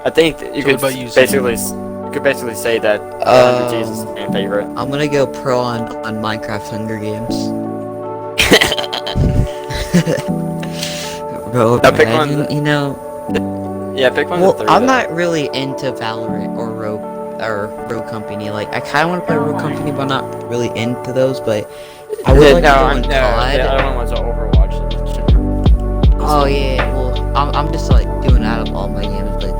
I think you could basically say that RNG is his fan favorite. I'm gonna go pro on Minecraft Hunger Games. Bro, Now pick one. you know. Yeah, pick one. Well, of the three, I'm though. not really into Valorant or Rogue Company. Like, I kind of want to play Rogue Company, but I'm not really into those. But I would like to go in COD. The other one was Overwatch. Oh yeah, well, I'm just like doing out of all my games, but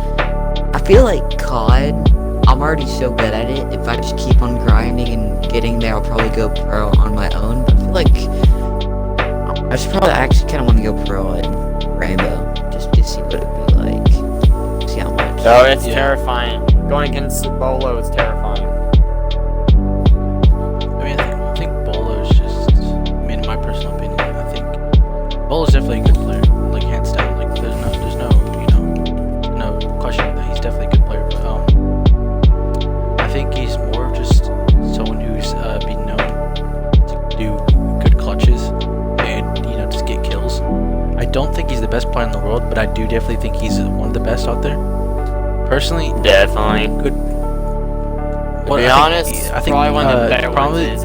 I feel like COD, I'm already so good at it. If I just keep on grinding and getting there, I'll probably go pro on my own. But I feel like I should probably actually kind of want to go pro in Rainbow, just to see what it'd be like. See how much. Oh, it's terrifying. Going against Bolo is terrifying. I mean, I think Bolo's just, in my personal opinion, I think Bolo's definitely a good player. Like, hands down. Like, there's no, no question that he's definitely a good player. But, I think he's more of just someone who's been known to do good clutches and, just get kills. I don't think he's the best player in the world, but I do definitely think he's one of the best out there. Personally, definitely. Good. To be honest, I think probably one of the better ones is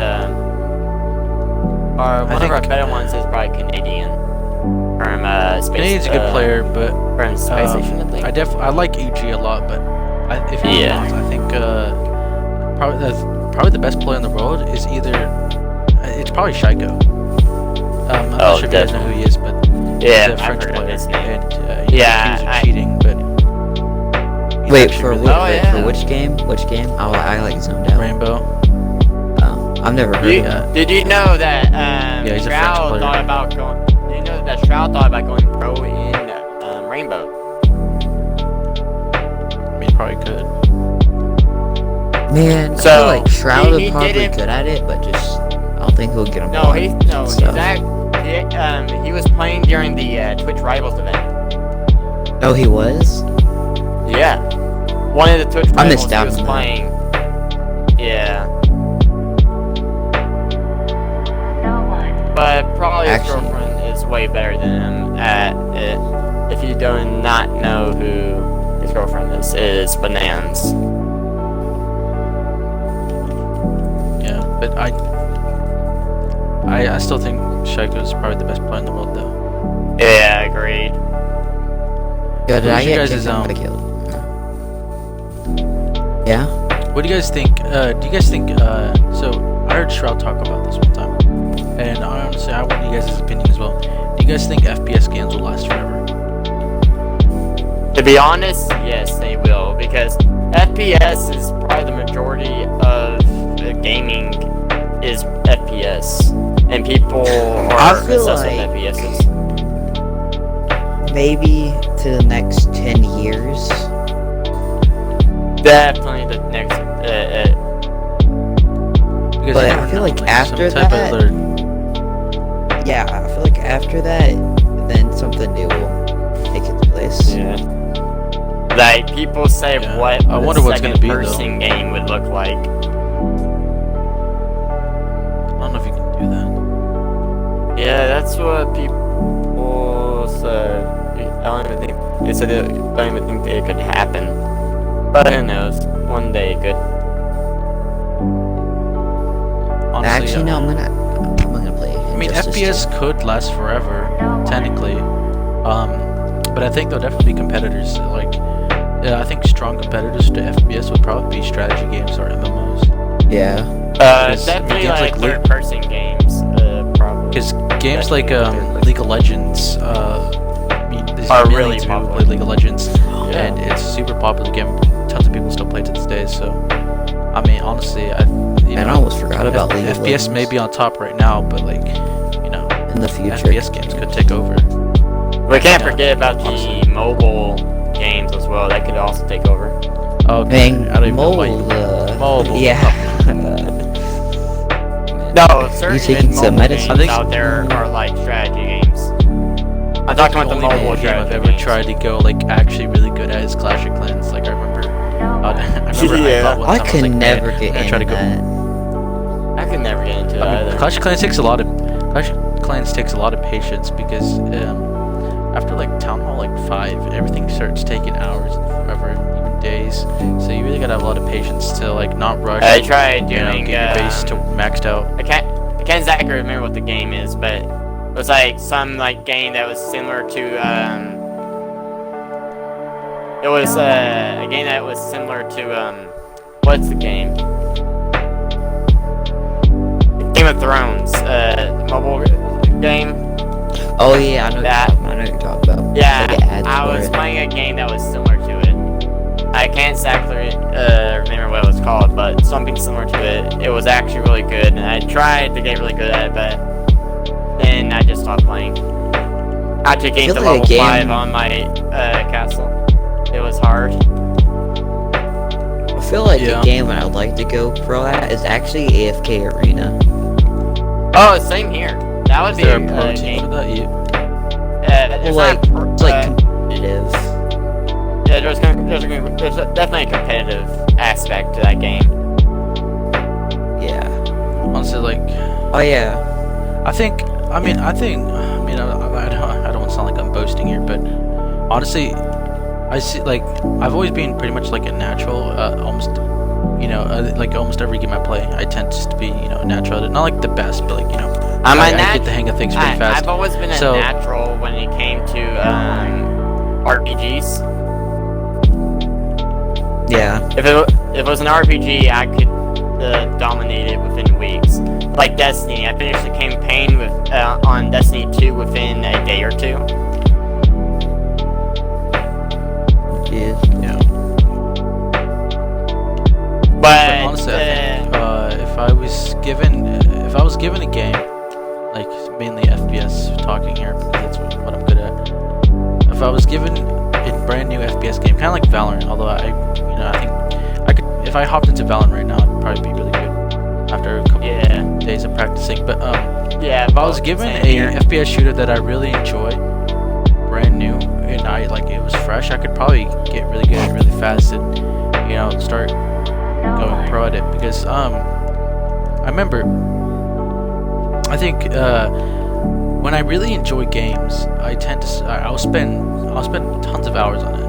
one of our better ones is probably Canadian. From Space. Canadian's a good player, but from Space Station, I think. I like EG a lot, but if he wants, I think probably the best player in the world is it's probably Shaiko. I'm not sure if you guys know who he is, but he's a French player, and he's accused of cheating, but. Wait, for which game? Which game? I like zoned out. Rainbow. Oh, I've never heard of that. Did you know that he's Shroud thought about going? Did you know that Shroud thought about going pro in Rainbow? I mean, probably could. Man, I feel like Shroud is probably good at it, but just I don't think he'll get him. Zack. He was playing during the Twitch Rivals event. Oh, he was. Yeah, one of the Twitch I missed out was playing. Yeah, but probably his girlfriend is way better than him at it. If you do not know who his girlfriend is Bananas. Yeah, but I still think Shaiko's probably the best player in the world, though. Yeah, agreed. Yeah, did I get killed? Yeah. What do you guys think? So I heard Shroud talk about this one time, and honestly, I want you guys' opinion as well. Do you guys think FPS games will last forever? To be honest, yes, they will, because FPS is probably the majority of the gaming is FPS, and people are obsessed with FPSs. Maybe to the next 10 years. Definitely the next. But I feel like after that, yeah, I feel like after that, then something new will take its place. Yeah. Like people say, what I wonder what's gonna be though. Second-person game would look like. I don't know if you can do that. Yeah, that's what people said. I don't even think they said it. I don't even think it could happen. But who knows? One day it could. Honestly, actually, no. I'm gonna play. I mean, FPS could last forever, technically. But I think there'll definitely be competitors. Like, I think strong competitors to FPS would probably be strategy games or MMOs. Yeah. Definitely like third-person games. Probably. Because games like League of Legends, there's are millions really of people popular. play League of Legends, and it's a super popular game. Tons of people still play to this day. So, I mean, honestly, I almost forgot about League of FPS may be on top right now, but like, in the future, FPS games could take over. We can't forget about the mobile games as well. That could also take over. Oh, dang, I don't even know why mobile. Yeah. No, certain some mobile games out there are like strategy games. I'm talking about the mobile game I've ever tried to go like actually really good at is Clash of Clans. Like I remember I could never get into that. I could never get into it either. Clash of Clans takes a lot of patience because after like Town Hall like 5, everything starts taking hours and forever. days. So you really gotta have a lot of patience to like not rush. I tried you know, doing. get your base to maxed out. I can't exactly remember what the game is, but it was like some like game that was similar to It was a game that was similar to what's the game? Game of Thrones, mobile game. Oh yeah, I know. That- I know what you're talking about. Yeah, Like ads I for was it. playing a game that was similar to it. I can't exactly remember what it was called, but something similar to it. It was actually really good, and I tried to get really good at it, but then I just stopped playing. After getting to Feel like a level game- 5 on my castle, it was hard. I feel like Yeah. a game that I'd like to go pro at is actually AFK Arena. Oh, same here. That would Is be there a a pro team game. for that? Yeah. It's Like, not pro- it's like competitive. yeah, there's definitely a competitive aspect to that game. Yeah. Honestly, like Oh yeah. I don't want to sound like I'm boasting here, but honestly, I see, like, I've always been pretty much like a natural, almost, like almost every game I play, I tend to be, natural at it. Not like the best, but like, I'm I a get the hang of things pretty fast. I've always been a So- natural when it came to RPGs. Yeah. If it was an RPG, I could dominate it within weeks. Like Destiny, I finished the campaign on Destiny 2 within a day or two. Yeah. Yeah. But Honestly, I think if I was given a game, like mainly FPS talking here, because that's what I'm good at. If I was given a brand new FPS game, kind of like Valorant, although I think I could, if I hopped into Valorant right now, I'd probably be really good after a couple days of practicing. But yeah, if I was given a FPS shooter that I really enjoy, brand new, and it was fresh, I could probably get really good at it really fast and start going pro at it, because I remember, I think when I really enjoy games, I'll spend tons of hours on it.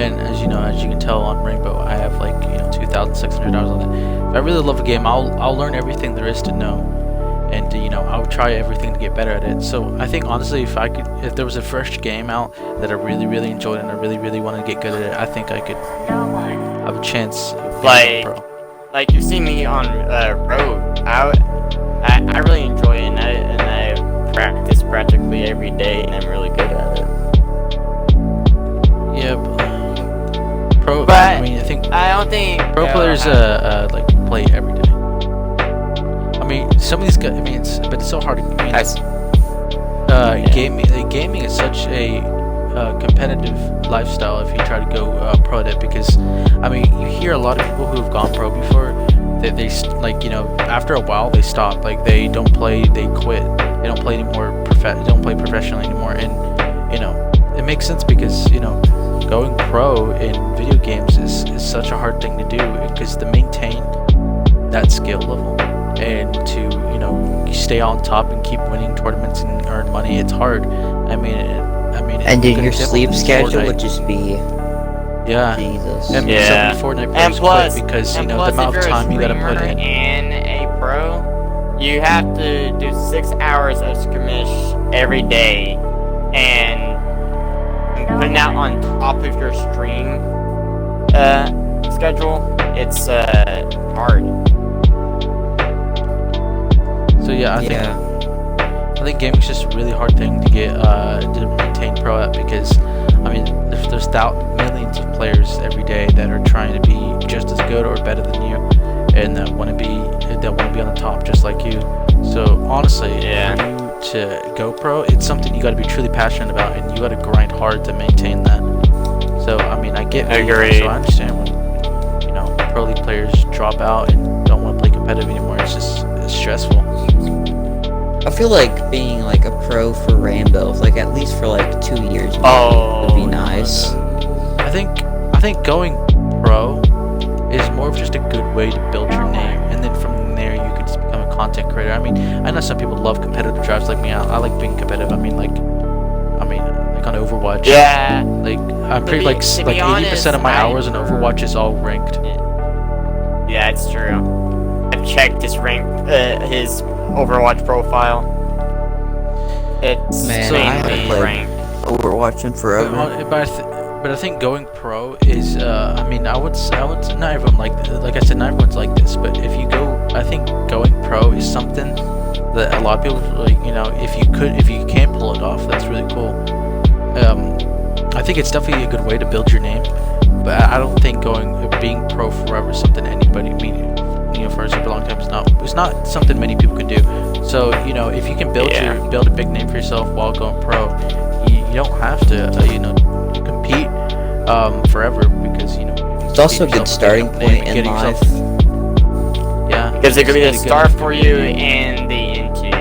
And as you can tell on Rainbow, I have 2,600 hours on it. If I really love a game, I'll learn everything there is to know, and I'll try everything to get better at it. So I think honestly, if there was a fresh game out that I really really enjoyed and I really really want to get good at it, I think I could have a chance of being pro. Like you see me on road, I really enjoy it, and I practice practically every day, and I'm really good at it. Yeah, pro. But I mean, I think I don't think pro players play every day. I mean, some of these guys. I mean, it's so hard. Gaming is such a competitive lifestyle if you try to go pro at it, because I mean, you hear a lot of people who have gone pro before that they after a while they stop, they don't play, they quit, they don't play anymore, they don't play professionally anymore, and it makes sense, because going pro in video games is such a hard thing to do, because to maintain that skill level and to stay on top and keep winning tournaments and earn money, it's hard. I mean, And you then can your sleep definitely schedule Fortnite. would just be And Jesus. some Yeah. Fortnite And players plus, quit because the if amount of you're time you gotta put a in. streamer and a pro, you have to do 6 hours of skirmish every day, and putting out on top of your stream schedule, it's hard. So yeah, I think gaming's just a really hard thing to get to maintain pro at, because I mean there's millions of players every day that are trying to be just as good or better than you, and that want to be on the top just like you. So honestly, for you to go pro, it's something you got to be truly passionate about, and you got to grind hard to maintain that. So I mean, I get it, so I understand when pro league players drop out and don't want to play competitive anymore. It's stressful. I feel like being a pro for Rainbow, at least for 2 years, would be nice. I think going pro is more of just a good way to build your name, and then from there you could just become a content creator. I mean, I know some people love competitive drives like me. I like being competitive. I mean, like on Overwatch. Yeah. Like I'm pretty be- like to be like 80% honest, of my I- hours in Overwatch is all ranked. Yeah, it's true. I've checked his his Overwatch profile. It's Man, So- I haven't mainly played ranked. Overwatch in forever. But I think going pro is I mean I would not everyone like I said, not everyone's like this, but if you go, I think going pro is something that a lot of people like, you know, if you can pull it off, that's really cool. I think it's definitely a good way to build your name, but I don't think being pro forever is something anybody, for a super long time is not something many people can do. So, you know, if you can build a big name for yourself while going pro, you don't have to compete forever, because, you know, It's also a good starting point in life. Yeah, Because it could be the it's a start good- for you and the end to you.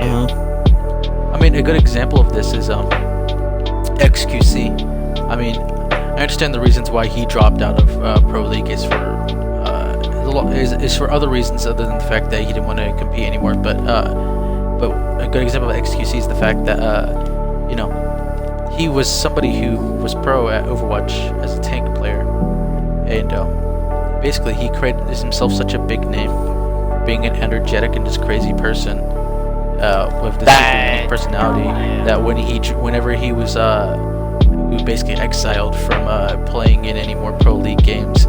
I mean, a good example of this is XQC. I mean, I understand the reasons why he dropped out of Pro League is for other reasons other than the fact that he didn't want to compete anymore. But a good example of XQC is the fact that you know, he was somebody who was pro at Overwatch as a tank player, and basically he created himself such a big name, being an energetic and just crazy person with this super unique personality, that whenever he was basically exiled from playing in any more pro league games,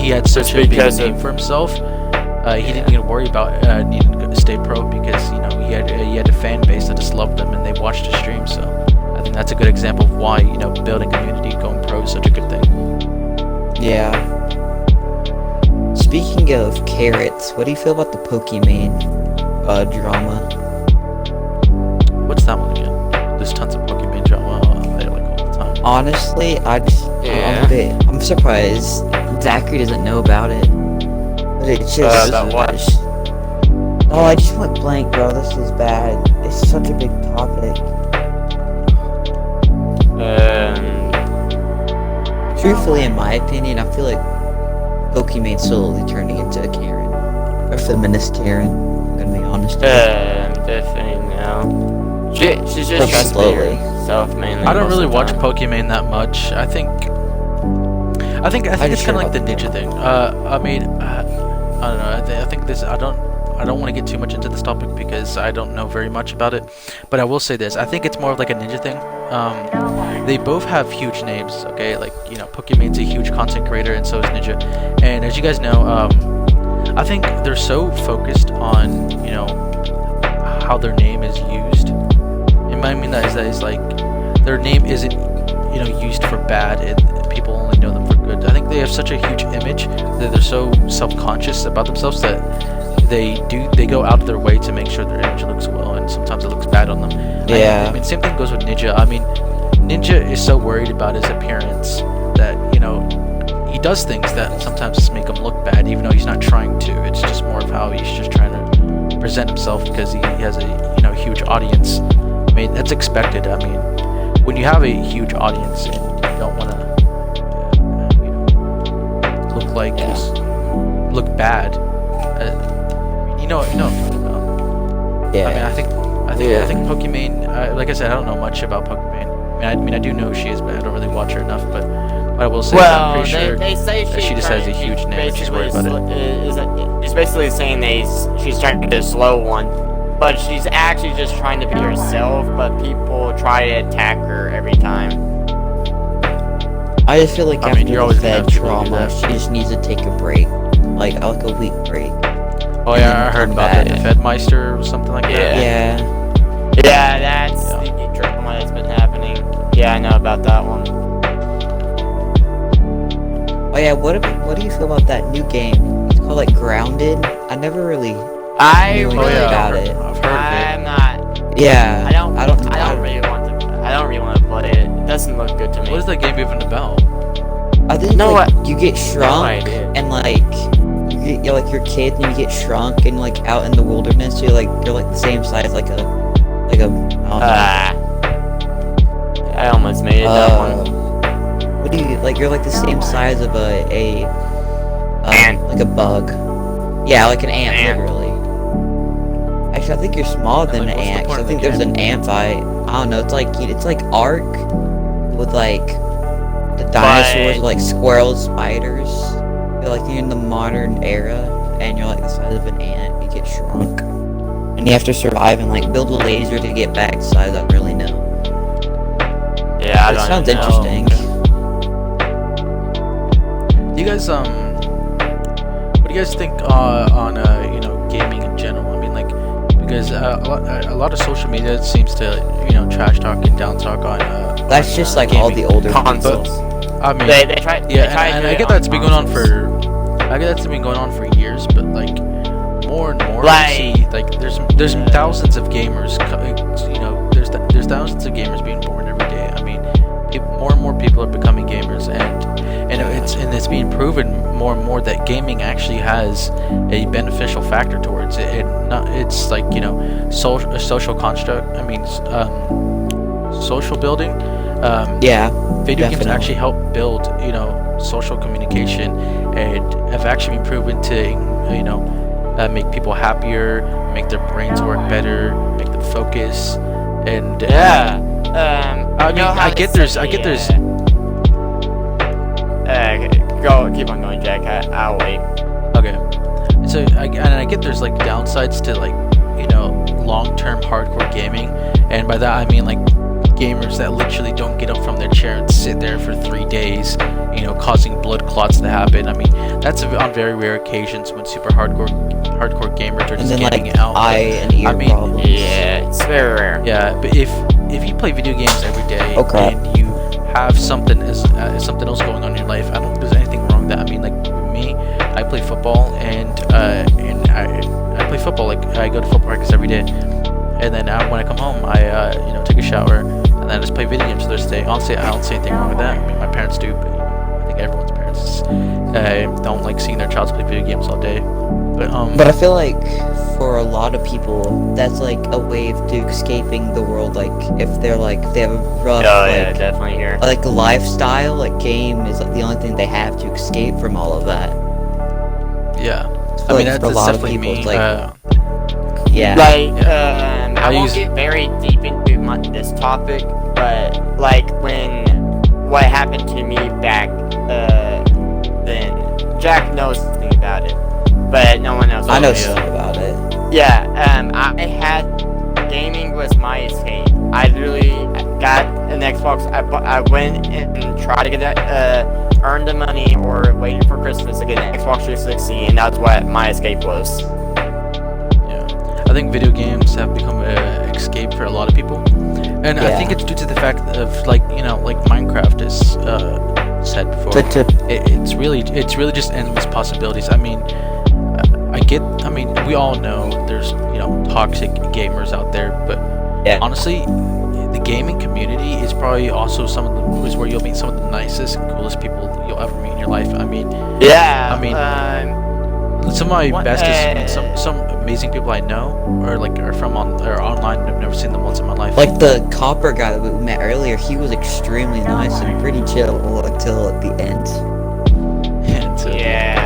he had such a big name for himself. He didn't need to worry about needing to stay pro, because, you know, he had a fan base that just loved him and they watched his stream. So I think that's a good example of why, you know, building community, going pro is such a good thing. Yeah. Speaking of carrots, what do you feel about the Pokemon drama? What's that one again? There's tons of Pokemon drama there, like, all the time. Honestly, I'm surprised Zachary doesn't know about it. But it's just about what? Oh, I just went blank, bro. This is bad. It's such a big topic. Truthfully, in my opinion, I feel like Pokemon's slowly turning into a Karen. A feminist Karen. I'm gonna be honest. Definitely no. She's just trying to be herself mainly. I don't most really of the watch time. Pokemon that much. I think it's kind of like the ninja thing. I mean, I don't know. I think this. I don't want to get too much into this topic because I don't know very much about it. But I will say this: I think it's more of like a ninja thing. They both have huge names. Okay, like, you know, Pokemon's a huge content creator, and so is Ninja. And as you guys know, I think they're so focused on, you know, how their name is used. And I mean that is like their name isn't, you know, used for bad, and people only know them for good. I think they have such a huge image that they're so self-conscious about themselves that they go out of their way to make sure their image looks well, and sometimes it looks bad on them. Yeah. I mean, same thing goes with Ninja. I mean, Ninja is so worried about his appearance that, you know, he does things that sometimes just make him look bad, even though he's not trying to. It's just more of how he's just trying to present himself because he has a, you know, huge audience. I mean, that's expected. I mean, when you have a huge audience and you don't want to, you know, look like look bad, you know. Yeah. I mean, I think Pokemon. Like I said, I don't know much about Pokemon. I mean, I do know she is, but I don't really watch her enough. But I will say, that I'm pretty sure they say that she just has a huge name, and she's worried about it. She's basically saying she's trying to be the slow one, but she's actually just trying to be herself. But people try to attack her every time. I just feel like I after mean, you're always the gonna Fed have people do trauma, that. she just needs to take a break. Like a week break. Oh yeah, I heard come about back. that. The Fedmeister or something like that. Yeah. Yeah, that's the drama that's been happening. Yeah, I know about that one. Oh yeah, what do you feel about that new game? It's called like Grounded. I never really I knew really anything don't. about it. I've heard I'm not. Yeah. I don't really want to play it. It doesn't look good to me. What is that game even about? I think No, like, you get No shrunk idea. and like you're like your kid and you get shrunk and like out in the wilderness. So you're like the same size like a I don't know. I almost made it that one. What do you like? You're like the same size of a Ant. like a bug. Yeah, like an ant, Ant. literally. Actually, I think you're smaller than Like, an what's the ant. 'Cause point I of think the there's game? an ant fight. I don't know. It's like Ark with like the dinosaurs, like squirrels, spiders. You're like you're in the modern era, and you're like the size of an ant. You get shrunk, and you have to survive and like build a laser to get back to size. I don't really know. Yeah, It sounds know. interesting. Do you guys what do you guys think on you know, gaming in general? I mean, like, because a lot of social media seems to, you know, trash talk and down talk on That's on, just like gaming. all the older Consoles. I mean, They try. yeah, they try to and do I it get on that's been going on consoles. I get that's been going on for years, but like more and more, Like- you see, like there's thousands of gamers, you know, there's thousands of gamers being born every day. I mean, more and more people are becoming gamers, and it's being proven more and more that gaming actually has a beneficial factor towards it. It's like, you know, a social construct. I mean, social building. Yeah. Video games Definitely. actually help build, you know, social communication, and have actually been proven to, you know, make people happier, make their brains work better, make them focus, and Yeah. I you mean, know how I get they there's say, go, keep on going, Jack. I'll wait. okay. So I get there's like downsides to, like, you know, long-term hardcore gaming, and by that I mean like gamers that literally don't get up from their chair and sit there for 3 days, you know, causing blood clots to happen. I mean, that's on very rare occasions when super hardcore gamers are And just then gaming like out. eye and ear I mean, problems. Yeah, it's very rare. Yeah, but if you play video games every day Okay. and you have something something else going on in your life, I don't think there's anything wrong with that. I mean, like me, I play football, and I play football, like I go to football practice every day, and then when I come home, I you know, take a shower, and then I just play video games the rest of the day. Honestly, I don't see anything wrong with that. I mean, my parents do, but, you know, I think everyone's parents don't like seeing their child play video games all day. But I feel like for a lot of people, that's like a way to escaping the world. Like if they're like they have a rough Oh yeah, like, definitely here. like lifestyle, like game is like the only thing they have to escape from all of that. yeah, I I feel mean, like that's for a lot of definitely people, me. it's like yeah. Like, I I won't use- get very deep into this topic, but like what happened to me back then, Jack knows something about it, but no one else. I know knows. something about it. Yeah, I had gaming was my escape. I literally got an Xbox. I went and tried to get that, earned the money or waited for Christmas to get an Xbox 360, and that's what my escape was. Yeah, I think video games have become an escape for a lot of people, and I think Yeah. it's due to the fact of, like, you know, like Minecraft is said before. It's really just endless possibilities. I mean, I mean, we all know there's, you know, toxic gamers out there, but Yeah. honestly, the gaming community is probably also is where you'll meet some of the nicest and coolest people you'll ever meet in your life. I mean, Yeah, I mean, some of my What- bestest, some amazing people I know are from online. And I've never seen them once in my life. Like the copper guy that we met earlier, he was extremely nice and pretty chill until at the end. And, yeah.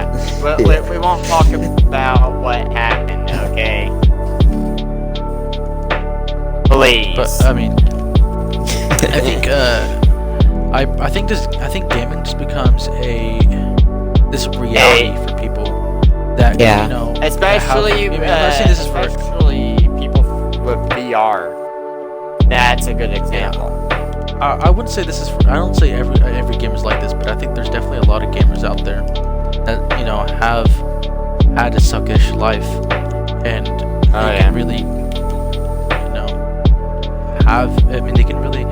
We won't talk about what happened, okay? Please. But I mean, I think I think gaming just becomes this reality for people that, Yeah. you know, especially, I mean, I'm not saying this is for especially people with VR. That's a good example. I wouldn't say this is for, I don't say every gamer's like this, but I think there's definitely a lot of gamers out there that, you know, have had a suckish life, and they can really, you know, they can really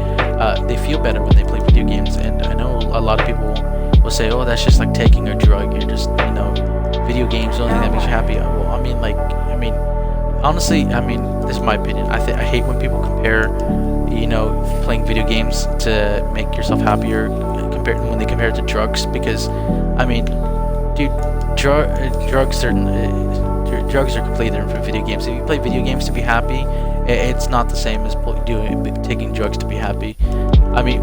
they feel better when they play video games. And I know a lot of people will say, oh, that's just like taking a drug, you're just, you know, video games the only thing that makes you happy. Well, I mean honestly, I mean, this is my opinion. I hate when people compare, you know, playing video games to make yourself happier when they compare it to drugs, because I mean, dude, drugs are completely different from video games. If you play video games to be happy, it's not the same as taking drugs to be happy. I mean,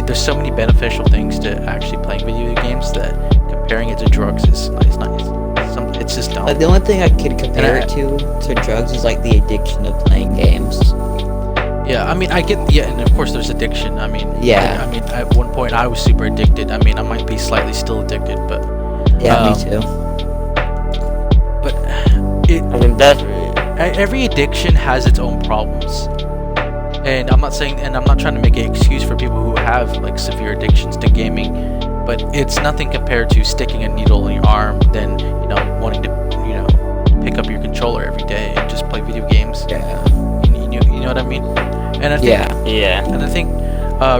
there's so many beneficial things to actually playing video games that comparing it to drugs is it's just dumb. Like the only thing I could compare it to drugs is like the addiction of playing games. Yeah, I mean, I get, yeah, and of course there's addiction. I mean, Yeah. I mean, at one point I was super addicted. I mean, I might be slightly still addicted, but Yeah, me too. but I mean, definitely. every addiction has its own problems. And I'm not saying, and I'm not trying to make an excuse for people who have like severe addictions to gaming, but it's nothing compared to sticking a needle in your arm than, you know, wanting to, you know, pick up your controller every day and just play video games. Yeah. You know what I mean? And I think, Yeah. and I think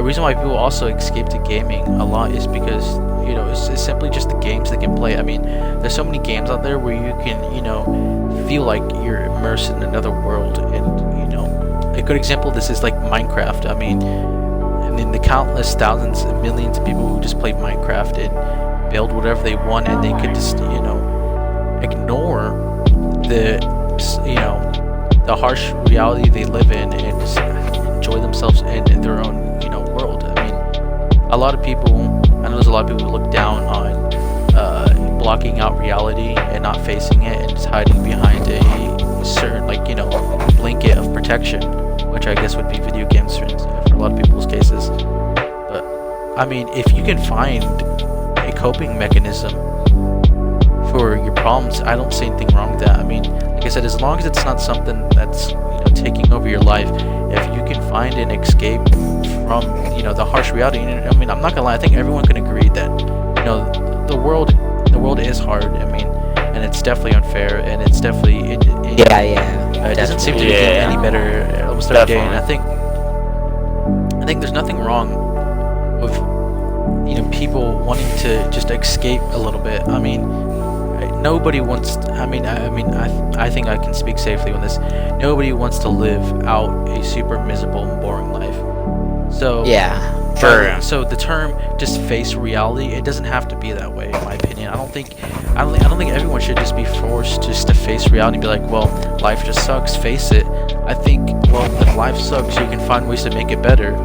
reason why people also escape to gaming a lot is because, you know, it's simply just the games they can play. I mean, there's so many games out there where you can, you know, feel like you're immersed in another world. And, you know, a good example of this is like Minecraft. I mean, the countless thousands and millions of people who just play Minecraft and build whatever they want, and they could just, you know, ignore the, you know, the harsh reality they live in and just enjoy themselves in their own, you know, world. I mean, a lot of people, I know there's a lot of people who look down on blocking out reality and not facing it and just hiding behind a certain, like, you know, blanket of protection, which I guess would be video games for a lot of people's cases. But I mean, if you can find a coping mechanism for your problems, I don't see anything wrong with that. I mean, like I said, as long as it's not something that's, you know, taking over your life, if you can find an escape from, you know, the harsh reality. I mean, I'm not gonna lie, I think everyone can agree that, you know, the world is hard. I mean, and it's definitely unfair, and it's definitely it doesn't seem to be getting any better almost every day. And I think there's nothing wrong with, you know, people wanting to just escape a little bit. I mean, nobody wants. I think I can speak safely on this. Nobody wants to live out a super miserable and boring life. So Yeah. Sure. So the term "just face reality," it doesn't have to be that way, in my opinion. I don't think everyone should just be forced just to face reality and be like, well, life just sucks. Face it. I think, well, if life sucks, you can find ways to make it better.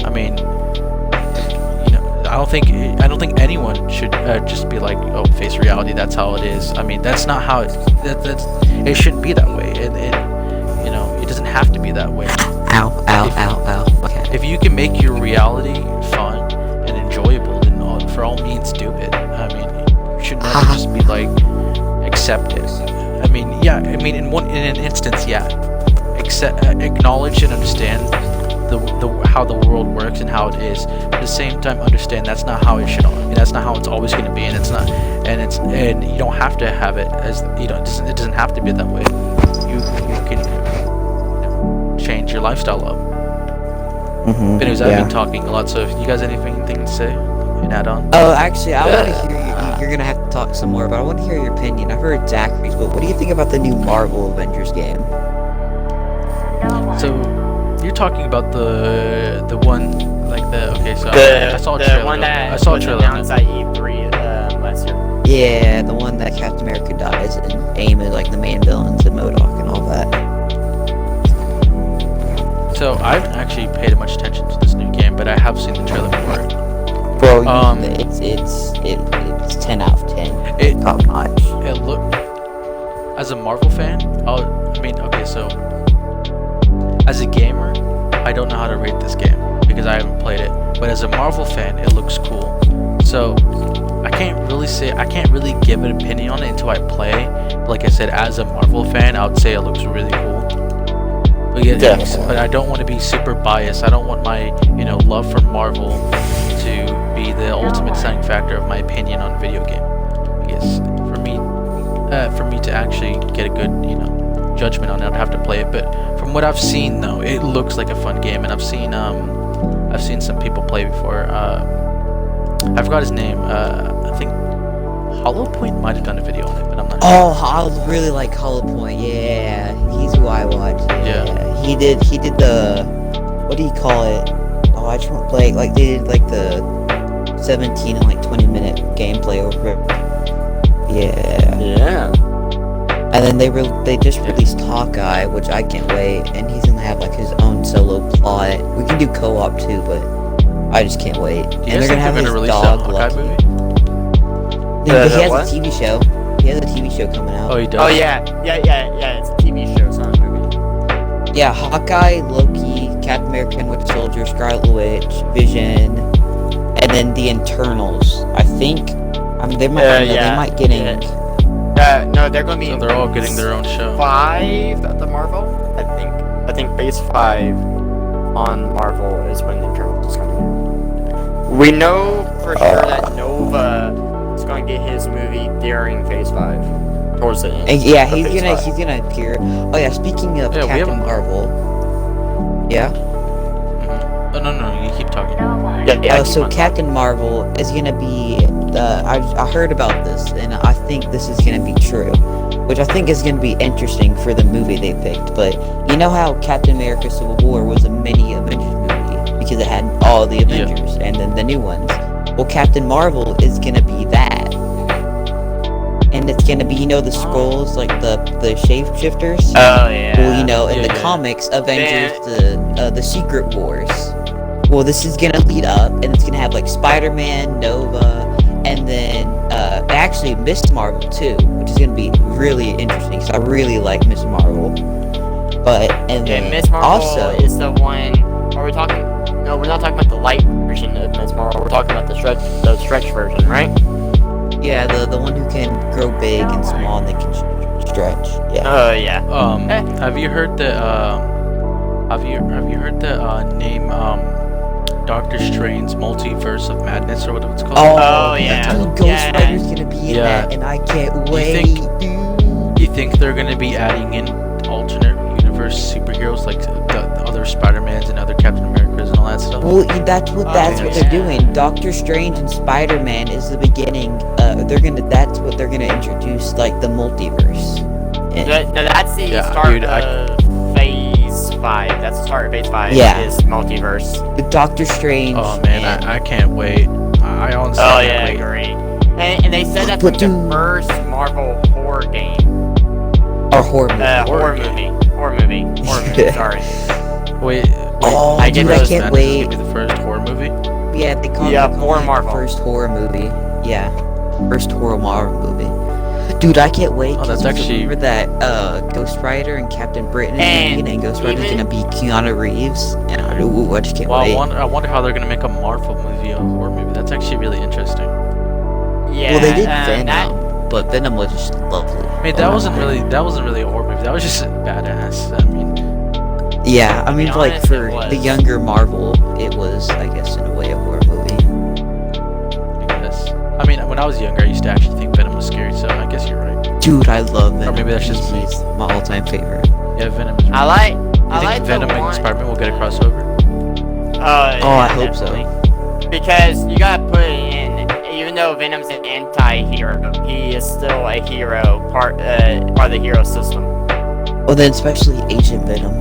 I mean, you know, I don't think anyone should just be like, oh, face reality. That's how it is. I mean, that's not how it shouldn't be that way. You know, it doesn't have to be that way. Ow. Okay. If you can make your reality fun and enjoyable, then for all means do it. I mean, you should never just be like, accept it. I mean, yeah. I mean, in an instance, yeah. Acknowledge and understand how the world works and how it is. But at the same time, understand that's not how it should. I mean, that's not how it's always going to be, and it's not. And you don't have to have it as, you know. It doesn't have to be that way. You can change your lifestyle up. Mm-hmm. But anyways, I've been talking a lot, so if you guys anything to say and add on? Oh, actually, I want to hear you. You're gonna have to talk some more, but I want to hear your opinion. I've heard Zachary's, but what do you think about the new Marvel Avengers game? So you're talking about the one, like so I saw a the trailer. one that I saw a was trailer. announced at E3 last year. Yeah, the one that Captain America dies and AIM is like the main villains and MODOK and all that. So I haven't actually paid much attention to this new game, but I have seen the trailer for it. Bro, it's 10 out of 10. It Top notch. It look, as a Marvel fan, so as a gamer, I don't know how to rate this game because I haven't played it. But as a Marvel fan, it looks cool. So I can't really give an opinion on it until I play. But like I said, as a Marvel fan, I would say it looks really cool. But I don't want to be super biased. I don't want my, you know, love for Marvel to be the ultimate deciding factor of my opinion on a video game. Because for me to actually get a good, you know, judgment on it, I'd have to play it. But from what I've seen, though, it looks like a fun game, and I've seen some people play before. I forgot his name. I think Hollow Point might have done a video on it, but I'm not sure. Oh, I really like Hollow Point. Yeah, he's who I watch. Yeah. He did the, what do you call it? Oh, I just want to play, like, they did, like, the 17 and, like, 20-minute gameplay over it. Yeah. And then they just released Hawkeye, which I can't wait, and he's gonna have, like, his own solo plot. We can do co-op, too, but I just can't wait. And they're gonna have his dog, Lucky. He has a TV show. He has a TV show coming out. Oh, he does? Oh, yeah, it's a TV show, it's not a movie. Yeah, Hawkeye, Loki, Captain America and Winter Soldier, Scarlet Witch, Vision, and then the Internals. I think. I mean, they might get in. No, they're gonna be. So they're all getting their own show. 5 at the Marvel. I think Phase 5 on Marvel is when the Internals is gonna be. We know for sure that Nova is gonna get his movie during Phase 5, towards the end. And yeah, of he's Phase gonna 5. appear. Oh yeah, speaking of Yeah, we Captain haven't- Marvel. Yeah. Oh, no, you keep talking. Yeah, So Captain Marvel is gonna be I heard about this, and I think this is gonna be true, which I think is gonna be interesting for the movie they picked. But you know how Captain America: Civil War was a mini Avengers movie because it had all the Avengers and then the new ones. Well, Captain Marvel is gonna be that, and it's gonna be the Skrulls, like the shapeshifters. Oh yeah. Well, in the comics, Avengers, the Secret Wars. Well, this is gonna lead up, and it's gonna have like Spider-Man, Nova, and then actually Miss Marvel too, which is gonna be really interesting because I really like Miss Marvel. And then Miss Marvel also is the one. Are we talking? No, we're not talking about the light version of Miss Marvel. We're talking about the stretch version, right? yeah, the one who can grow big and small and they can stretch. Yeah. Oh yeah. Have you heard the name Doctor Strange's Multiverse of Madness or what it's called? Oh, yeah. Dude, Ghost Rider's gonna be in Yeah. that, and I can't wait. You think they're gonna be adding in alternate universe superheroes like the other Spider-Mans and other Captain Americas and all that stuff? Well, that's what yeah. they're doing. Doctor Strange and Spider-Man is the beginning. That's what they're gonna introduce, like the multiverse. No, that's the start of Phase 5. That's the start of Phase 5. Yeah. Is multiverse. The Doctor Strange. Oh man, I can't wait. I honestly Oh can't yeah, wait. great. And they said that's But the first Marvel horror game. Or horror movie. Horror movie. Sorry. Wait, Oh, I get dude, I those can't Madness is wait. gonna be the first horror movie. Yeah, they call Yeah, it for Marvel. first horror movie. Yeah, first horror Marvel movie. Dude, I can't wait. Oh, that's 'cause actually- remember that Ghost Rider and Captain Britain and Ghost Rider's even- gonna be Keanu Reeves, and I just can't Well, wait. I wonder how they're gonna make a Marvel movie, a horror movie. That's actually really interesting. Yeah. Well, they did that- Venom, but Venom was just lovely. I mean, that wasn't really a horror movie. That was just badass. I mean, Yeah, I mean, be like honest, for it was. the younger Marvel, it was, I guess, in a way, a horror movie. I guess. I mean, when I was younger, I used to actually think Venom was scary. So I guess you're right. Dude, I love Venom. maybe that's just me. He's my all-time favorite. Yeah, Venom is. I like. You I think like Venom the and one. Spider-Man will get a crossover? I hope so. Because you gotta put it in. Even though Venom's an anti-hero, he is still a hero, part of the hero system. Well, then especially Agent Venom.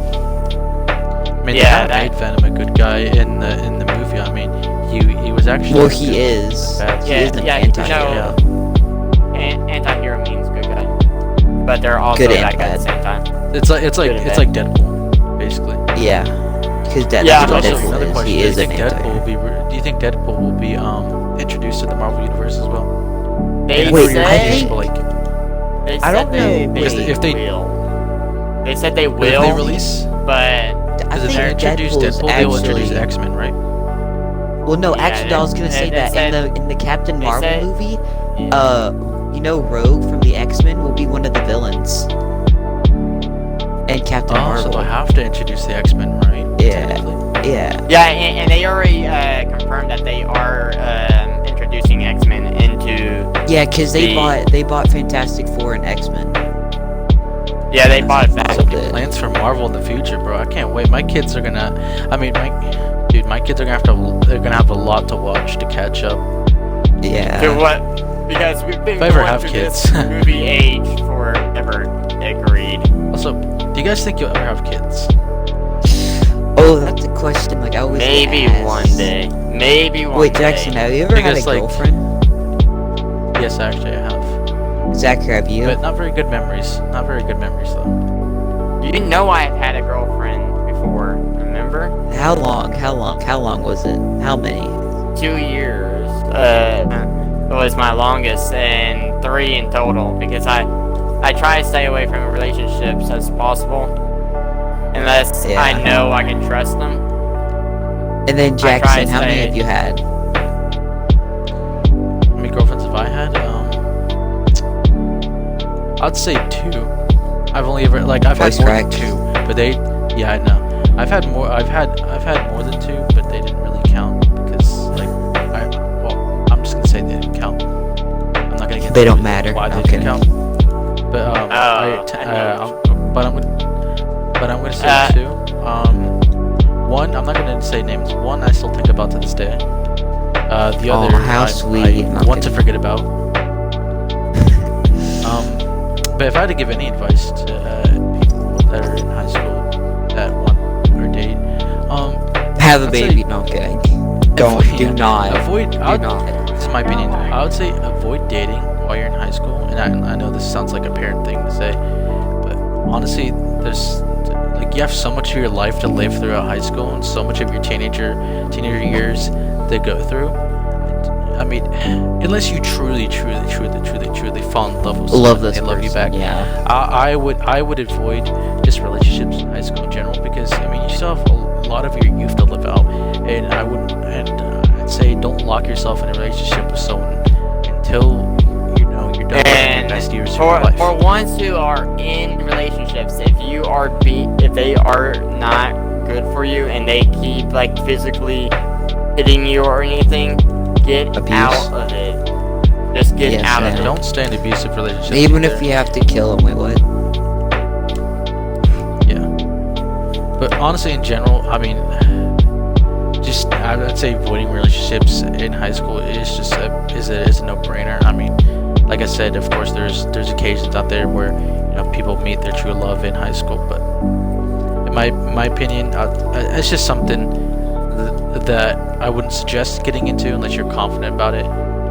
I mean, Yeah, they made Venom a good guy in the movie. I mean, he was actually. Well, he is. Bad. He is an Yeah, anti-hero. Anti-hero means good guy, but they're also Good and bad guy at bad. the same time. It's like Good and like Deadpool, basically. Yeah. Because Yeah, There's also Deadpool another is. question. He Do you is an think Deadpool anti-hero. will be? Do you think Deadpool will be introduced to the Marvel universe as well? They Wait, said, I think- they I don't said they, know. they Wait. If they- will. They said they If will, they release, but I because if think they introduce Deadpool's Deadpool, they will introduce actually. X-Men, right? Well, no, Yeah, actually, I was gonna say they that said- in the Captain they Marvel said- movie, Rogue from the X-Men will be one of the villains. And Captain Oh, so Marvel. they'll have to introduce the X-Men, right? Yeah. Technically. Yeah. yeah, and they already confirmed that they are introducing X-Men into. Yeah, because they The- bought Fantastic Four and X-Men. Yeah, they bought it back. So good. Plans for Marvel in the future, bro. I can't wait. My kids are gonna. I mean, my kids are gonna have to. They're gonna have a lot to watch to catch up. Yeah. To what? Because we've been If I ever going have through kids. this movie age forever. Agreed. Also, do you guys think you'll ever have kids? Oh, that's a question. Like I always get Maybe asked. one day. Maybe one Wait, day. Jackson, have you ever had a Because, like- girlfriend? Yes, actually, I have. Zach, have you? But not very good memories. Not very good memories though. You know I've had a girlfriend before. Remember? How long? How long was it? How many? 2 years. It was my longest, and 3 in total. Because I try to stay away from relationships as possible. unless Yeah. I know I can trust them. And then try Jackson, to how many say- have you had? How many girlfriends have I had? I'd say 2. I've only ever I've Voice had more crack. than 2, but they, yeah, I know. I've had more more than 2, but they didn't really count because I'm just gonna say they didn't count. I'm not gonna get They into don't matter. why they Okay. didn't count. But I'm gonna say 2. One, I'm not gonna say names. One, I still think about to this day. The Oh, other, how sweet. I want to forget about. But if I had to give any advice to people that are in high school that want or date, Have a I'd say- baby. No, I'm kidding. Don't. Yeah, Do not. avoid. Do not. This is my opinion. I would say avoid dating while you're in high school, and I know this sounds like a parent thing to say, but honestly, there's you have so much of your life to live throughout high school, and so much of your teenager years to go through. I mean, unless you truly fall in love with someone Love and this they love you back. person, yeah. I would avoid just relationships in high school in general because I mean you still have a lot of your youth to live out, and I'd say don't lock yourself in a relationship with someone until you know you're done with the And best years of for your life. for ones who are in relationships, if they are not good for you and they keep like physically hitting you or anything, get Abuse. out of it. Just get Yes, out of man. it. Don't stay in abusive relationships. Even either. if you have to kill him, wait, what? Yeah. But honestly, in general, I mean, I'd say avoiding relationships in high school is just is a no-brainer. I mean, like I said, of course, there's occasions out there where people meet their true love in high school, but in my opinion, it's just something that I wouldn't suggest getting into unless you're confident about it.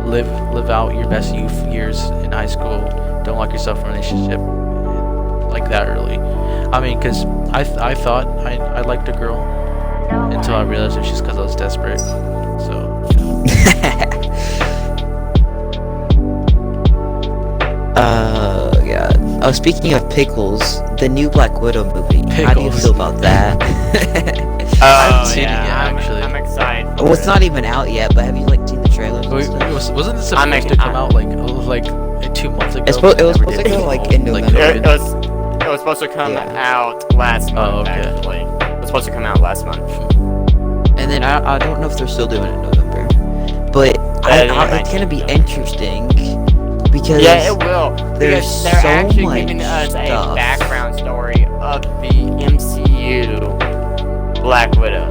Live out your best youth years in high school. Don't lock yourself in a relationship like that early. I mean, because I thought I liked a girl until I realized it was just because I was desperate. So God. Oh, speaking of pickles, the new Black Widow movie. How do you Pickles. feel about that? Oh, haven't seen it yeah, yet, actually. I'm excited. for Well, it's it. not even out yet, but have you seen the trailers? and stuff? wasn't it I'm supposed to come out like 2 months ago? It was but supposed never to did? go, like, in November. It COVID? was supposed to come Yeah. out last month. Oh, okay. Actually, it was supposed to come out last month. And then I don't know if they're still doing it in November, but it's gonna be interesting because Yeah, it will. there's Because they're so actually much giving us stuff. a background story of the MCU Black Widow.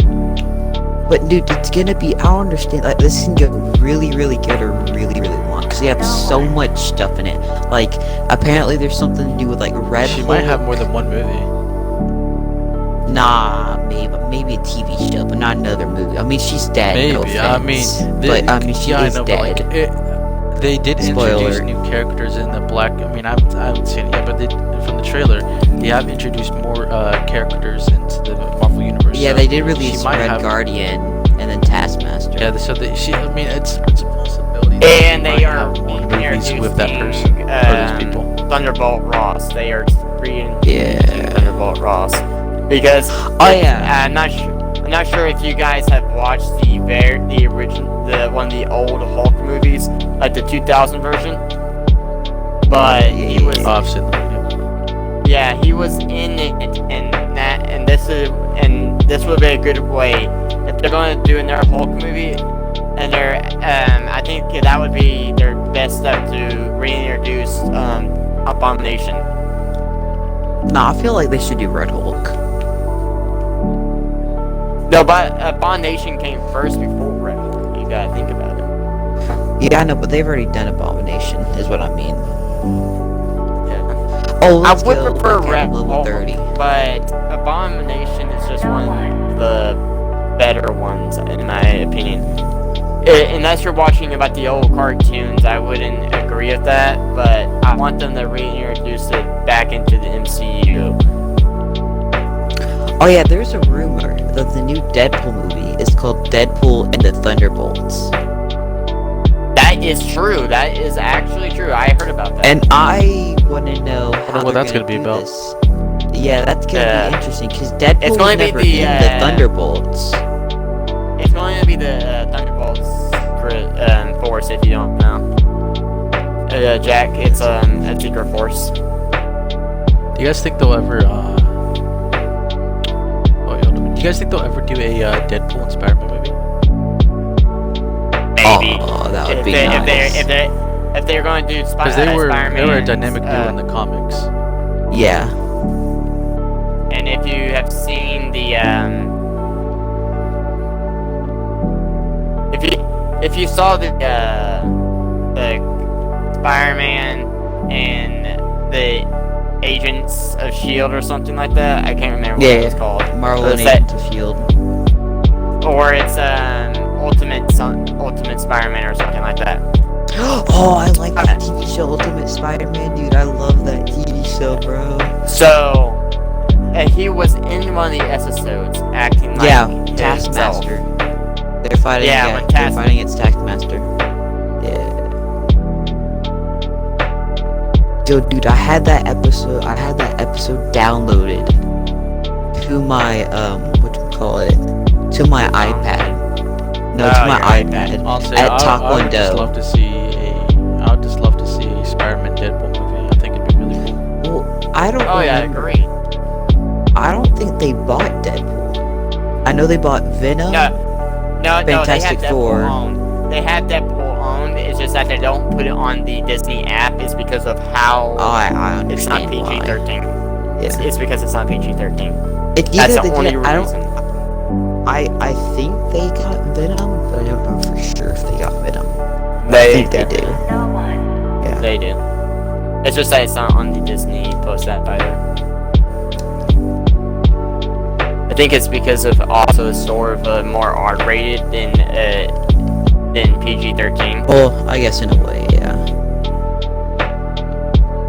But dude, it's gonna be. I don't understand. Like, this can go really, really good or really, really long because they have so much stuff in it. Like, apparently there's something to do with like Red She Hulk. might have more than one movie. Nah, maybe a TV show, but not another movie. I mean, she's dead. No Maybe. I mean, offense. She yeah, is I know, dead. but like, they did introduce Spoiler. new characters in the Black. I mean, I haven't seen it yet, but from the trailer, they have introduced more characters into the Marvel universe. Yeah, so they did she release might Red have- Guardian and then Taskmaster. Yeah, so I mean, it's a possibility. that And she they might are have more movies with that introducing, person or those people. Thunderbolt Ross. They are Yeah. Thunderbolt Ross because Oh, yeah. I'm not sure if you guys have watched the one of the old Hulk movies, like the 2000 version. But he was Oh, I've seen them. yeah, he was in it, and this would be a good way if they're going to do in their Hulk movie, and I think that would be their best step to reintroduce Abomination. Nah, I feel like they should do Red Hulk. No, but Abomination came first before Red Hulk. You gotta think about it. Yeah, I know, but they've already done Abomination, is what I mean. Yeah. Oh, I let's would go. prefer Okay, Red level Hulk, 30. but Abomination is just one of the better ones, in my opinion. Unless you're watching about the old cartoons, I wouldn't agree with that, but I want them to reintroduce it back into the MCU. Oh yeah, there's a rumor that the new Deadpool movie is called Deadpool and the Thunderbolts. That is true. That is actually true. I heard about that. And I want to know how what they're that's gonna be do about. this. Yeah, that's gonna be interesting because Deadpool it's was going to never be the, in the Thunderbolts. It's going to be the Thunderbolts force, if you don't know. Jack, it's a secret force. Do you guys think they'll ever? Do you guys think they'll ever do a Deadpool and Spider-Man movie? Maybe. Oh, that would if be they, nice. If they're going to do Because they were Spider-Man, a dynamic duo in the comics. Yeah. And if you have seen the if you saw the Spider-Man and the Agents of S.H.I.E.L.D. or something like that, I can't remember what it was called. Marvel and It's Agents of S.H.I.E.L.D. Or it's Ultimate Spider-Man or something like that. Oh, I like that TV show, Ultimate Spider-Man, dude. I love that TV show, bro. So, he was in one of the episodes acting like Taskmaster. himself. They're fighting. Yeah, they're fighting against Taskmaster. Yeah. Yo, dude, I had that episode downloaded to my to my iPad. No, to my iPad. Honestly, at I would just Taekwondo. love to see a Spider-Man Deadpool movie. I think it'd be really cool. Well, I don't. Oh yeah, remember. great. I don't think they bought Deadpool. I know they bought Venom. No, Fantastic they had Four. Deadpool owned. They had Deadpool owned. It's just that they don't put it on the Disney app. It's because of how I it's not understand why. PG-13. Yeah. It's because it's not PG-13. It's That's either the only I don't. reason. I think they got Venom, but I don't know for sure if they got Venom. I They think they do. Yeah. They do. It's just that it's not on the Disney Plus app either. I think it's because of also sort of more R-rated than PG-13. Well, I guess in a way, yeah.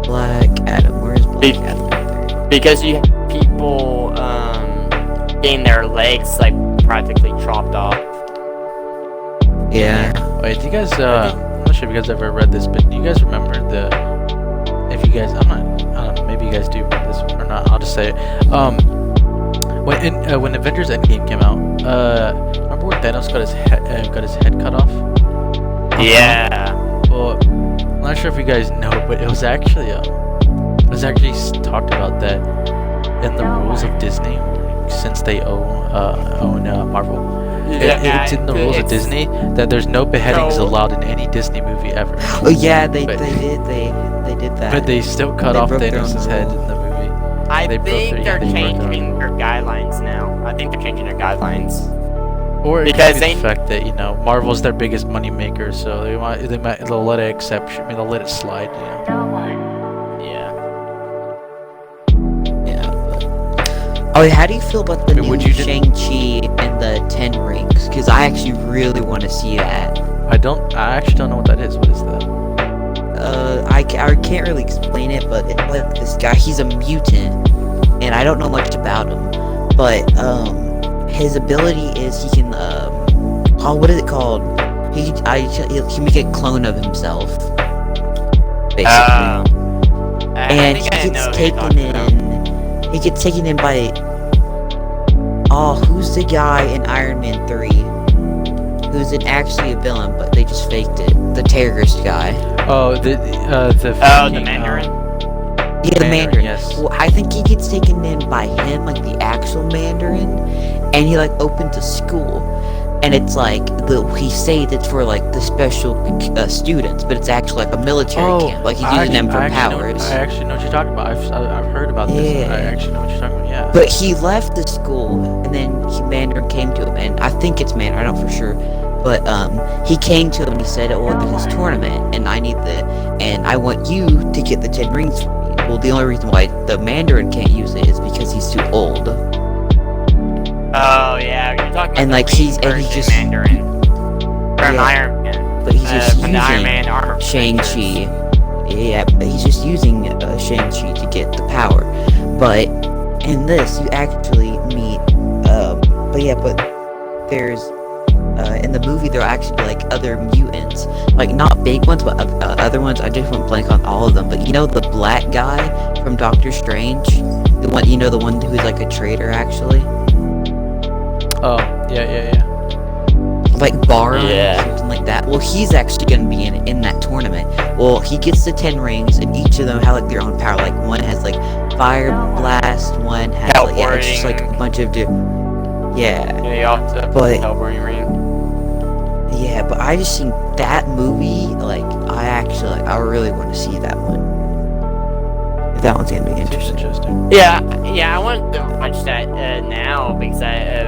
Black Adam, where's Black Adam? Because you have people getting their legs like practically chopped off. Yeah. Wait, do you guys? I'm not sure if you guys ever read this, but do you guys remember if you guys, I don't know, maybe you guys do remember this or not. I'll just say it. When Avengers Endgame came out, remember when Thanos got his head cut off? Yeah. Well, I'm not sure if you guys know, but it was actually talked about that in the rules of Disney, since they own Marvel. It's in the rules of Disney that there's no beheadings allowed in any Disney movie ever. Oh yeah, they did that. But they still cut off Thanos' head in the movie. I think they're changing their guidelines now. I think they're changing their guidelines. Or it Because could be the fact that, Marvel's their biggest money maker, so they'll let it they'll let it slide, Yeah. Yeah. But... Oh, how do you feel about the new Shang-Chi and the 10 Rings? Because I actually really want to see that. I actually don't know what that is. What is that? I can't really explain it, but it's like this guy, he's a mutant, and I don't know much about him, but, his ability is he can, what is it called? He can make a clone of himself, basically. And he gets taken in by, who's the guy in Iron Man 3? Who's actually a villain, but they just faked it. The terrorist guy. Oh, the Mandarin? Yeah, the Mandarin. Yes. Well, I think he gets taken in by him, like the actual Mandarin, and he like opens a school, and it's like he says it's for like the special students, but it's actually like a military camp. Like he's using them for powers. I actually know what you're talking about. I've heard about this. I actually know what you're talking about. Yeah. But he left the school, and then Mandarin came to him, and I think it's Mandarin. I don't know for sure. But he came to him and he said, "Oh, there's this tournament, and and I want you to get the 10 rings for me." Well, the only reason why the Mandarin can't use it is because he's too old. Oh yeah, you're talking about And like he's just Mandarin from Iron Man. But he's just from the Iron Man armor. Shang-Chi. Yeah, but he's just using Shang-Chi to get the power. But in this, you actually meet. But there's. In the movie, there are actually like other mutants, like not big ones, but other ones. I just went blank on all of them. But the black guy from Doctor Strange, The one, the one who's like a traitor, actually. Oh, yeah. Like Barum, Yeah. something like that. Well, he's actually gonna be in that tournament. Well, he gets the 10 rings, and each of them have like their own power. Like one has like fire blast, one has like it's just like a bunch of Yeah, you also have But- the Hellboring ring. yeah. But I just think that movie, like I really want to see that one. That one's gonna be Seems interesting. interesting. Yeah, I wanted to watch that now because I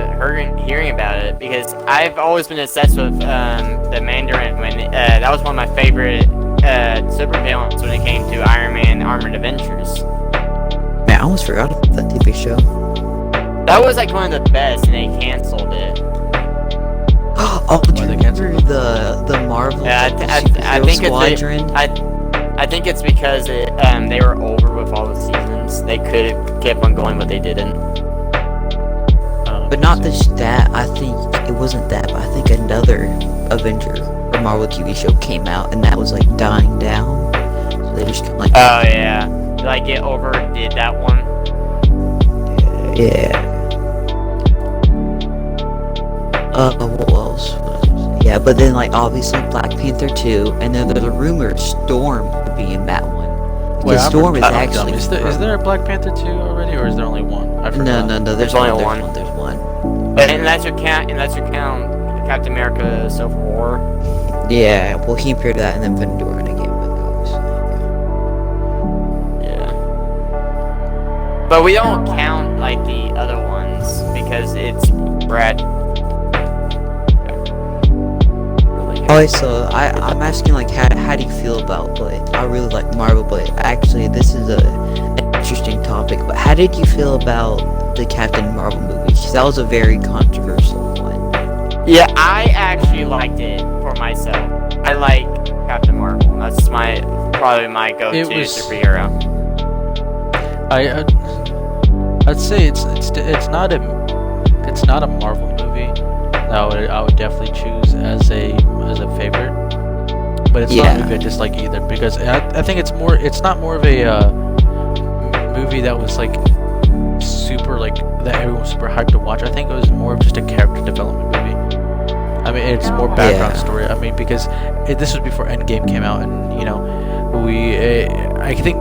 hearing about it because I've always been obsessed with the Mandarin when that was one of my favorite supervillains when it came to Iron Man Armored Adventures. Man, I almost forgot about that TV show. That was like one of the best, and they canceled it. Oh, do you Why they canceled remember the Marvel Yeah, I Superhero think Squadron? I think it's because they were over with all the seasons. They could have kept on going, but they didn't. But not just that, I think it wasn't that, but I think another Avenger or Marvel TV show came out, and that was like dying down. So they just kind of like, Oh yeah, like it overdid that one. yeah. What else? Yeah, but then like obviously Black Panther 2, and then there's a rumor Storm would be in that one. Because Storm is actually. Is there a Black Panther 2 already, or is there only one? I forgot. No. There's only one. There's one. And that's your count. Captain America: Civil War. Yeah, well, he appeared that, and then Van Doren again, but obviously. Yeah. But we don't count like the other ones because it's Brad. Alright, so I'm asking like how do you feel about, but I really like Marvel, but actually this is an interesting topic, but how did you feel about the Captain Marvel movie? Because that was a very controversial one. Yeah, I actually liked it for myself. I like Captain Marvel. That's probably my go-to superhero. I'd say it's not a Marvel movie that I would definitely choose as a favorite, but it's not a movie I dislike either, because I think it's not more of a movie that was like super like that everyone was super hyped to watch. I think it was more of just a character development movie. I mean, it's more background story. I mean, because this was before Endgame came out, and I think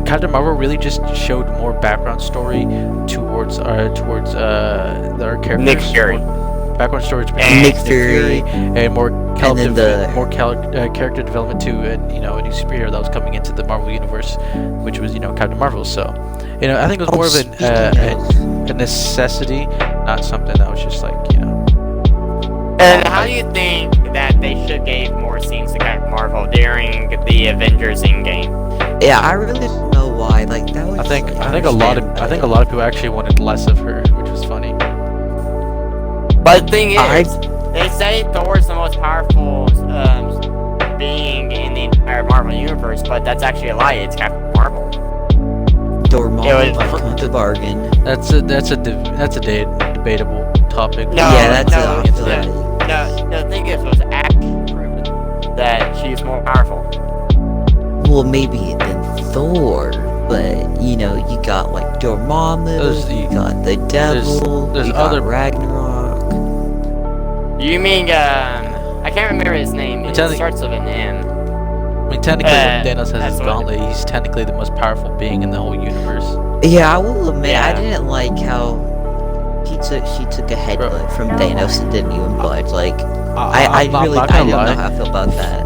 Captain Marvel really just showed more background story towards our characters. Nick Fury. Background stories And Nick Nick Fury, and more character development to a new superhero that was coming into the Marvel universe, which was Captain Marvel. So I think it was more of a necessity, not something that was just like And how do you think that they should give more scenes to Captain Marvel during the Avengers Endgame? Yeah, I really don't know why. Like that was. I think a lot of people actually wanted less of her, which was funny. But the thing is, they say Thor is the most powerful being in the entire Marvel universe, but that's actually a lie. It's Captain Marvel. Dormammu by Count bargain. That's a debatable topic. No, Yeah, that's no, I feel like. No, the thing is, it was actually proven that she's more powerful. Well, maybe than Thor, but you got like Dormammu, you got the Devil, there's you got other- Ragnarok. You mean, I can't remember his name. It starts with an M. I mean, technically, when Thanos has that's his what- gauntlet, he's technically the most powerful being in the whole universe. Yeah, I will admit, Yeah. I didn't like how she took a headbutt from Thanos and didn't even budge. Like, I don't know how I feel about that.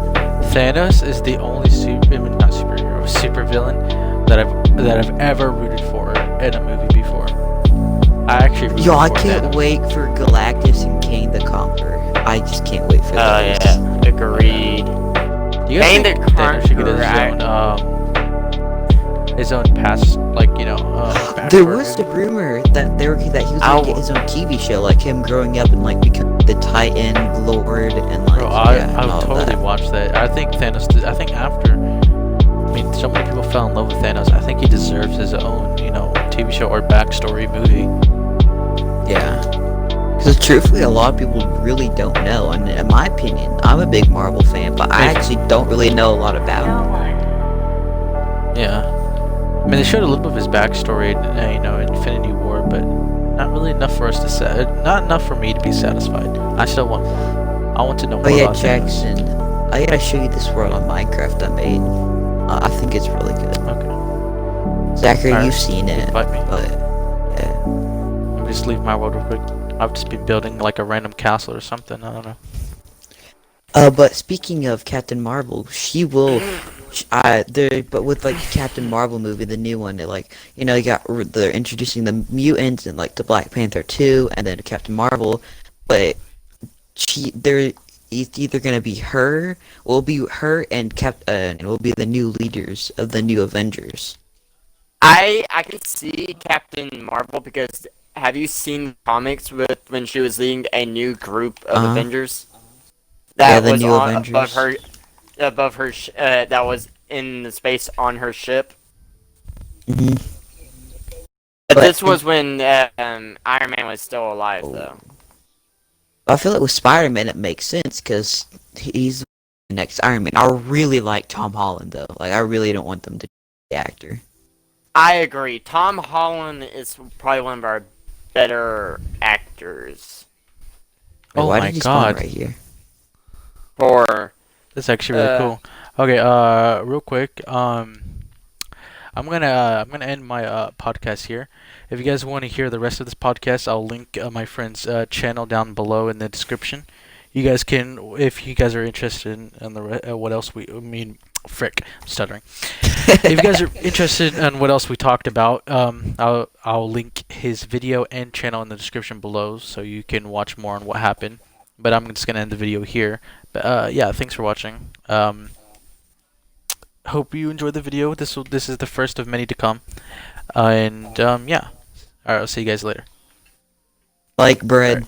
Thanos is the only super villain that I've ever rooted for in a movie before. I actually rooted Yo, I for can't Thanos. wait for Galactus and Kang the Conqueror. I just can't wait for Oh that. yeah, agreed. Do you guys Kang think the Thanos should get his own past, There was the rumor that he was gonna get his own TV show, like him growing up and like becoming the Titan Lord and like. Bro, and I all would totally that. watch that. I think Thanos. I think after, so many people fell in love with Thanos. I think he deserves his own, TV show or backstory movie. Yeah. Because truthfully, a lot of people really don't know, and in my opinion, I'm a big Marvel fan, but I actually don't really know a lot about him. Yeah. I mean, they showed a little bit of his backstory, in Infinity War, but not really enough for us to not enough for me to be satisfied. I still want more. I want to know more Oh yeah, about Thanos. Jackson. I gotta show you this world on Minecraft I made. I think it's really good. Okay. Zachary, Alright, you've seen it, invite me. but yeah. Let me just leave my world real quick. I've just been building like a random castle or something. I don't know. But speaking of Captain Marvel, she will. But with like the Captain Marvel movie, the new one, they're introducing the mutants and like the Black Panther 2, and then Captain Marvel, but it's either gonna be her, will be her and it will be the new leaders of the new Avengers. I can see Captain Marvel because have you seen comics with when she was leading a new group of Avengers? Yeah, That the was new on Avengers. above her that was in the space on her ship. hmm But But this was when Iron Man was still alive, though. I feel like with Spider-Man it makes sense because he's the next Iron Man. I really like Tom Holland though. Like I really don't want them to the actor. I agree. Tom Holland is probably one of our better actors Wait, Oh why my did he spawn god. right here? for That's actually really cool. Okay, real quick, I'm gonna end my podcast here. If you guys want to hear the rest of this podcast, I'll link my friend's channel down below in the description. You guys can, if you guys are interested in what else frick, I'm stuttering. If you guys are interested in what else we talked about, I'll link his video and channel in the description below, so you can watch more on what happened. But I'm just gonna end the video here. But yeah, thanks for watching. Hope you enjoyed the video. This is the first of many to come. Yeah. Alright, I'll see you guys later. Like bread.